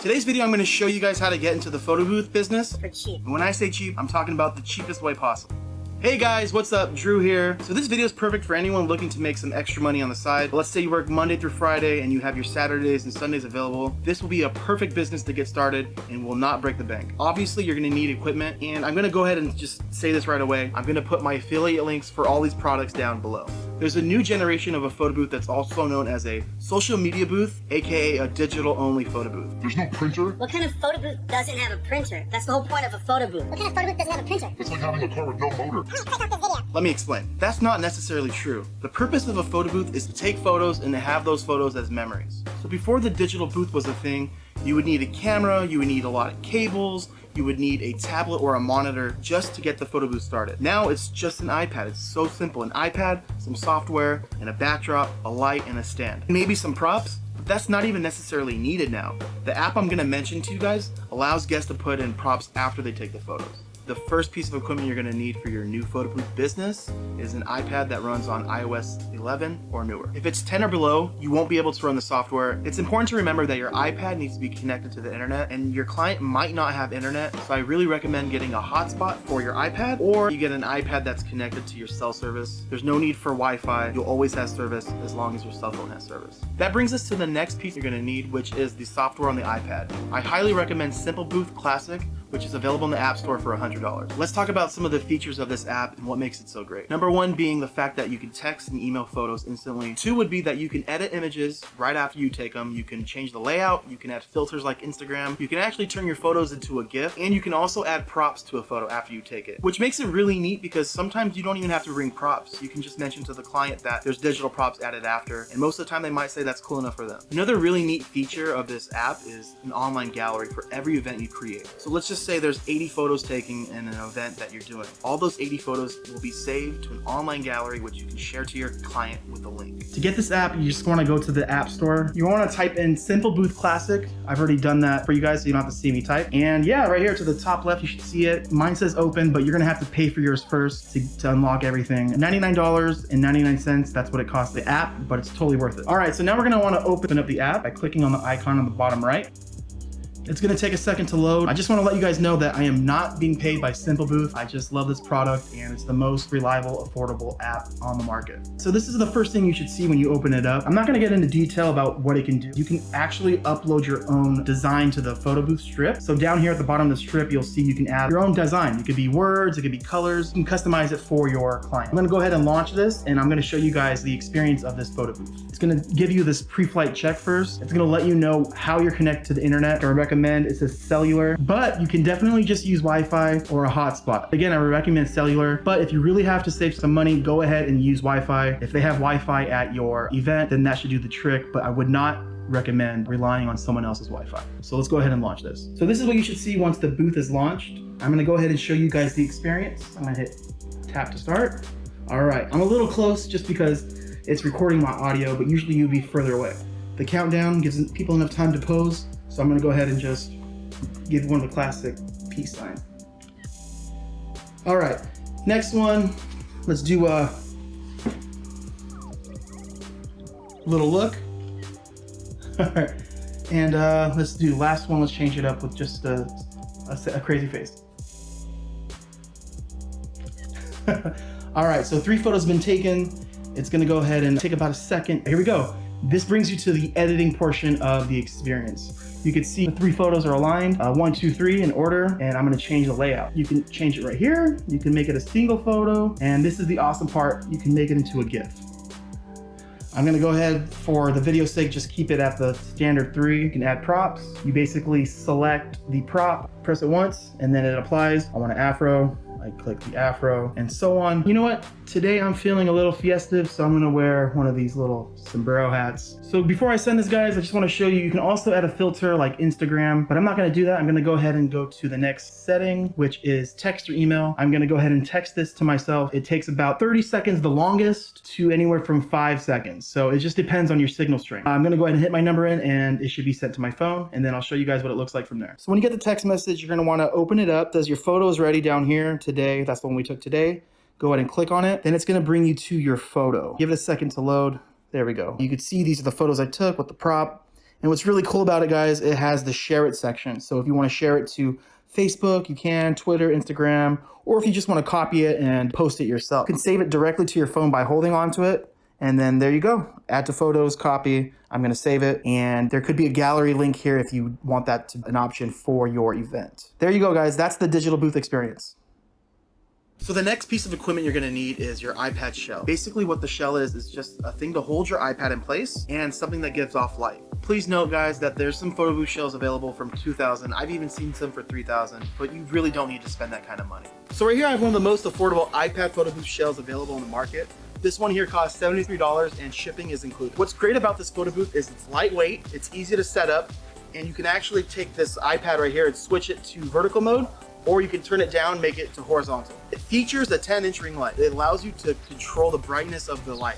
Today's video, I'm going to show you guys how to get into the photo booth business. For cheap. And when I say cheap, I'm talking about the cheapest way possible. Hey guys, what's up? Drew here. So this video is perfect for anyone looking to make some extra money on the side. Let's say you work Monday through Friday and you have your Saturdays and Sundays available. This will be a perfect business to get started and will not break the bank. Obviously, you're gonna need equipment, and I'm gonna go ahead and just say this right away. I'm gonna put my affiliate links for all these products down below. There's a new generation of a photo booth that's also known as a social media booth, aka a digital-only photo booth. There's no printer. What kind of photo booth doesn't have a printer? That's the whole point of a photo booth. What kind of photo booth doesn't have a printer? It's like having a car with no motor. Let me explain. That's not necessarily true. The purpose of a photo booth is to take photos and to have those photos as memories. So before the digital booth was a thing, you would need a camera, you would need a lot of cables, you would need a tablet or a monitor just to get the photo booth started. Now it's just an iPad. It's so simple. An iPad, some software, and a backdrop, a light, and a stand. Maybe some props, but that's not even necessarily needed now. The app I'm gonna mention to you guys allows guests to put in props after they take the photos. The first piece of equipment you're gonna need for your new photo booth business is an iPad that runs on iOS 11 or newer. If it's 10 or below, you won't be able to run the software. It's important to remember that your iPad needs to be connected to the internet, and your client might not have internet, so I really recommend getting a hotspot for your iPad, or you get an iPad that's connected to your cell service. There's no need for Wi-Fi. You'll always have service as long as your cell phone has service. That brings us to the next piece you're gonna need, which is the software on the iPad. I highly recommend Simple Booth Classic, which is available in the App Store for $100. Let's talk about some of the features of this app and what makes it so great. Number one being the fact that you can text and email photos instantly. Two would be that you can edit images right after you take them. You can change the layout, you can add filters like Instagram, you can actually turn your photos into a GIF, and you can also add props to a photo after you take it, which makes it really neat because sometimes you don't even have to bring props. You can just mention to the client that there's digital props added after, and most of the time they might say that's cool enough for them. Another really neat feature of this app is an online gallery for every event you create. So let's just say there's 80 photos taken in an event that you're doing. All those 80 photos will be saved to an online gallery which you can share to your client with a link. To get this app, you just want to go to the App Store. You want to type in Simple Booth Classic. I've already done that for you guys so you don't have to see me type. And yeah, right here to the top left, you should see it. Mine says open, but you're going to have to pay for yours first to unlock everything. $99.99, that's what it costs the app, but it's totally worth it. All right, so now we're going to want to open up the app by clicking on the icon on the bottom right. It's gonna take a second to load. I just wanna let you guys know that I am not being paid by Simple Booth. I just love this product and it's the most reliable, affordable app on the market. So this is the first thing you should see when you open it up. I'm not gonna get into detail about what it can do. You can actually upload your own design to the photo booth strip. So down here at the bottom of the strip, you'll see you can add your own design. It could be words, it could be colors. You can customize it for your client. I'm gonna go ahead and launch this and I'm gonna show you guys the experience of this photo booth. It's gonna give you this pre-flight check first. It's gonna let you know how you're connected to the internet. I recommend it says cellular, but you can definitely just use Wi-Fi or a hotspot. Again, I would recommend cellular, but if you really have to save some money, go ahead and use Wi-Fi. If they have Wi-Fi at your event, then that should do the trick, but I would not recommend relying on someone else's Wi-Fi. So let's go ahead and launch this. So this is what you should see once the booth is launched. I'm gonna go ahead and show you guys the experience. I'm gonna hit tap to start. All right, I'm a little close just because it's recording my audio, but usually you'd be further away. The countdown gives people enough time to pose, so I'm gonna go ahead and just give one of the classic peace signs. All right, next one, let's do a little look. All right, and let's do the last one. Let's change it up with just a crazy face. All right, so 3 photos have been taken. It's gonna go ahead and take about a second. Here we go. This brings you to the editing portion of the experience. You can see the 3 photos are aligned, 1, 2, 3 in order, and I'm gonna change the layout. You can change it right here. You can make it a single photo, and this is the awesome part. You can make it into a GIF. I'm gonna go ahead, for the video's sake, just keep it at the standard 3. You can add props. You basically select the prop, press it once, and then it applies. I want an afro. I click the afro and so on. You know what? Today I'm feeling a little festive, so I'm gonna wear one of these little sombrero hats. So before I send this, guys, I just wanna show you can also add a filter like Instagram, but I'm not gonna do that. I'm gonna go ahead and go to the next setting, which is text or email. I'm gonna go ahead and text this to myself. It takes about 30 seconds, the longest, to anywhere from 5 seconds. So it just depends on your signal strength. I'm gonna go ahead and hit my number in and it should be sent to my phone, and then I'll show you guys what it looks like from there. So when you get the text message, you're gonna wanna open it up. Does your photos ready down here today? That's the one we took today. Go ahead and click on it. Then it's gonna bring you to your photo. Give it a second to load. There we go. You can see these are the photos I took with the prop. And what's really cool about it, guys, it has the share it section. So if you want to share it to Facebook, you can, Twitter, Instagram, or if you just want to copy it and post it yourself. You can save it directly to your phone by holding onto it. And then there you go. Add to photos, copy. I'm going to save it. And there could be a gallery link here if you want that to be an option for your event. There you go, guys. That's the digital booth experience. So the next piece of equipment you're gonna need is your iPad shell. Basically what the shell is just a thing to hold your iPad in place and something that gives off light. Please note, guys, that there's some photo booth shells available from $2,000. I've even seen some for $3,000, but you really don't need to spend that kind of money. So right here I have one of the most affordable iPad photo booth shells available on the market. This one here costs $73 and shipping is included. What's great about this photo booth is it's lightweight, it's easy to set up, and you can actually take this iPad right here and switch it to vertical mode, or you can turn it down, make it to horizontal. It features a 10-inch ring light. It allows you to control the brightness of the light.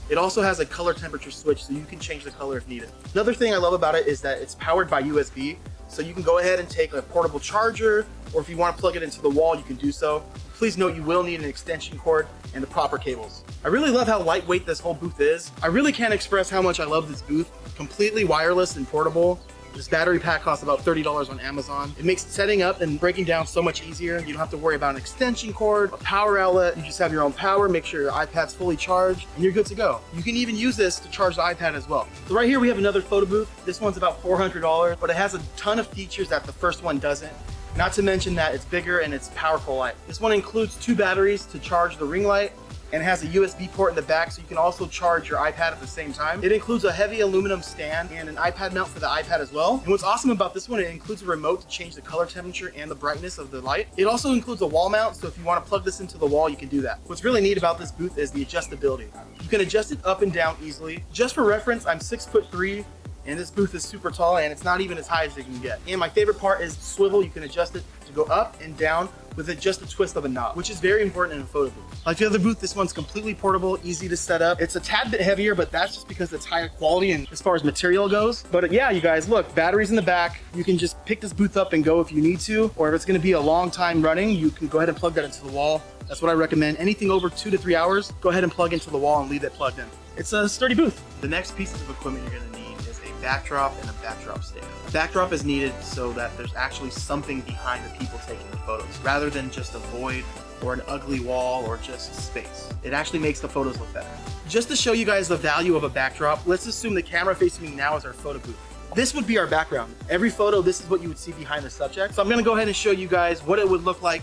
It also has a color temperature switch, so you can change the color if needed. Another thing I love about it is that it's powered by USB, so you can go ahead and take a portable charger, or if you want to plug it into the wall, you can do so. Please note you will need an extension cord and the proper cables. I really love how lightweight this whole booth is. I really can't express how much I love this booth. Completely wireless and portable. This battery pack costs about $30 on Amazon. It makes setting up and breaking down so much easier. You don't have to worry about an extension cord, a power outlet. You just have your own power, make sure your iPad's fully charged, and you're good to go. You can even use this to charge the iPad as well. So right here we have another photo booth. This one's about $400, but it has a ton of features that the first one doesn't. Not to mention that it's bigger and it's powerful light. This one includes 2 batteries to charge the ring light, and it has a USB port in the back, so you can also charge your iPad at the same time. It includes a heavy aluminum stand and an iPad mount for the iPad as well. And what's awesome about this one, it includes a remote to change the color temperature and the brightness of the light. It also includes a wall mount, so if you want to plug this into the wall, you can do that. What's really neat about this booth is the adjustability. You can adjust it up and down easily. Just for reference, I'm 6'3", and this booth is super tall, and it's not even as high as it can get. And my favorite part is swivel. You can adjust it to go up and down with just a twist of a knob, which is very important in a photo booth. Like the other booth, this one's completely portable, easy to set up. It's a tad bit heavier, but that's just because it's higher quality and as far as material goes. But yeah, you guys, look, batteries in the back. You can just pick this booth up and go if you need to, or if it's gonna be a long time running, you can go ahead and plug that into the wall. That's what I recommend. Anything over 2 to 3 hours, go ahead and plug into the wall and leave it plugged in. It's a sturdy booth. The next pieces of equipment you're gonna need is a backdrop and a backdrop stand. A backdrop is needed so that there's actually something behind the people taking the photos, rather than just a void or an ugly wall or just space. It actually makes the photos look better. Just to show you guys the value of a backdrop, let's assume the camera facing me now is our photo booth. This would be our background. Every photo, this is what you would see behind the subject. So I'm gonna go ahead and show you guys what it would look like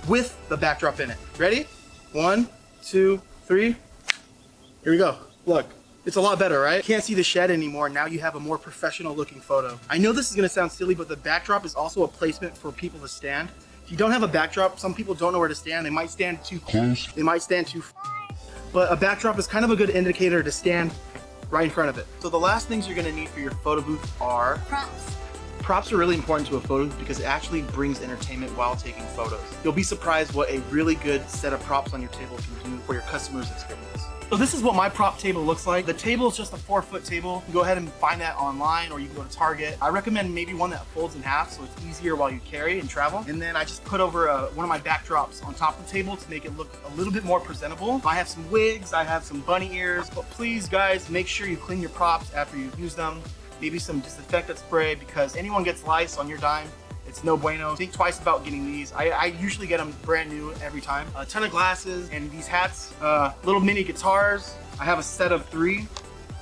with the backdrop in it. Ready? 1, 2, 3. Here we go. Look. It's a lot better, right? Can't see the shed anymore. Now you have a more professional looking photo. I know this is gonna sound silly, but the backdrop is also a placement for people to stand. If you don't have a backdrop, some people don't know where to stand. They might stand too close. They might stand too far. But a backdrop is kind of a good indicator to stand right in front of it. So the last things you're gonna need for your photo booth are Props. Props are really important to a photo booth because it actually brings entertainment while taking photos. You'll be surprised what a really good set of props on your table can do for your customer's experience. So this is what my prop table looks like. The table is just a 4-foot table. You go ahead and find that online, or you can go to Target. I recommend maybe one that folds in half so it's easier while you carry and travel. And then I just put over one of my backdrops on top of the table to make it look a little bit more presentable. I have some wigs, I have some bunny ears, but please guys, make sure you clean your props after you use them. Maybe some disinfectant spray, because anyone gets lice on your dime. It's no bueno. Think twice about getting these. I usually get them brand new every time. A ton of glasses and these hats, little mini guitars. I have a set of 3.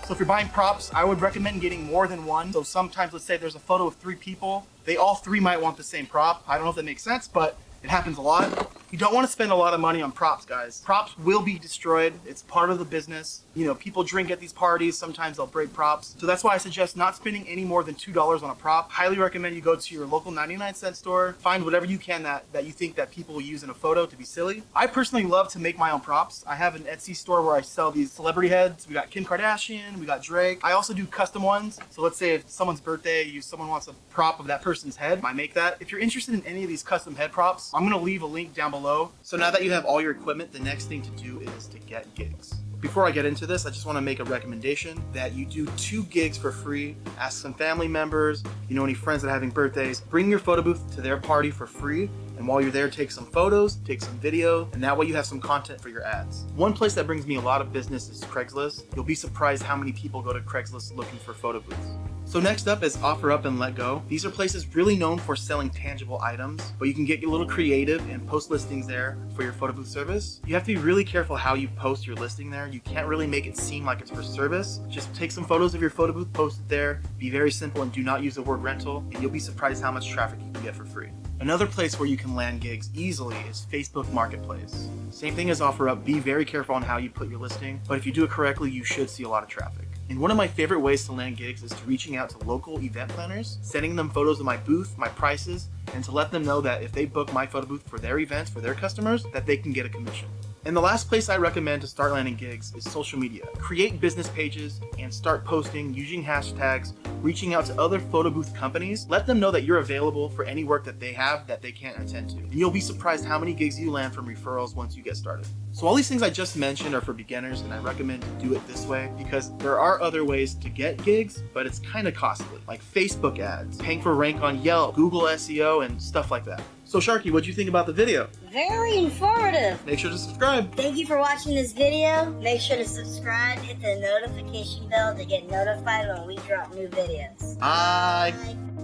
So if you're buying props, I would recommend getting more than one. So sometimes, let's say there's a photo of 3 people, they all 3 might want the same prop. I don't know if that makes sense, but it happens a lot. You don't want to spend a lot of money on props, guys. Props will be destroyed. It's part of the business. You know, people drink at these parties. Sometimes they'll break props. So that's why I suggest not spending any more than $2 on a prop. Highly recommend you go to your local 99-cent store. Find whatever you can that you think that people will use in a photo to be silly. I personally love to make my own props. I have an Etsy store where I sell these celebrity heads. We got Kim Kardashian, we got Drake. I also do custom ones. So let's say if someone's birthday, someone wants a prop of that person's head, I make that. If you're interested in any of these custom head props, I'm gonna leave a link down below. So now that you have all your equipment, the next thing to do is to get gigs. Before I get into this, I just want to make a recommendation that you do 2 gigs for free. Ask some family members, you know, any friends that are having birthdays, bring your photo booth to their party for free. And while you're there, take some photos, take some video, and that way you have some content for your ads. One place that brings me a lot of business is Craigslist. You'll be surprised how many people go to Craigslist looking for photo booths. So next up is OfferUp and LetGo. These are places really known for selling tangible items, but you can get a little creative and post listings there for your photo booth service. You have to be really careful how you post your listing there. You can't really make it seem like it's for service. Just take some photos of your photo booth, post it there, be very simple, and do not use the word rental, and you'll be surprised how much traffic you can get for free. Another place where you can land gigs easily is Facebook Marketplace. Same thing as OfferUp, be very careful on how you put your listing, but if you do it correctly, you should see a lot of traffic. And one of my favorite ways to land gigs is to reaching out to local event planners, sending them photos of my booth, my prices, and to let them know that if they book my photo booth for their events, for their customers, that they can get a commission. And the last place I recommend to start landing gigs is social media. Create business pages and start posting using hashtags, reaching out to other photo booth companies. Let them know that you're available for any work that they have that they can't attend to. And you'll be surprised how many gigs you land from referrals once you get started. So all these things I just mentioned are for beginners, and I recommend to do it this way because there are other ways to get gigs, but it's kind of costly, like Facebook ads, paying for rank on Yelp, Google SEO, and stuff like that. So Sharky, what'd you think about the video? Very informative. Make sure to subscribe. Thank you for watching this video. Make sure to subscribe, hit the notification bell to get notified when we drop new videos. Bye. Bye.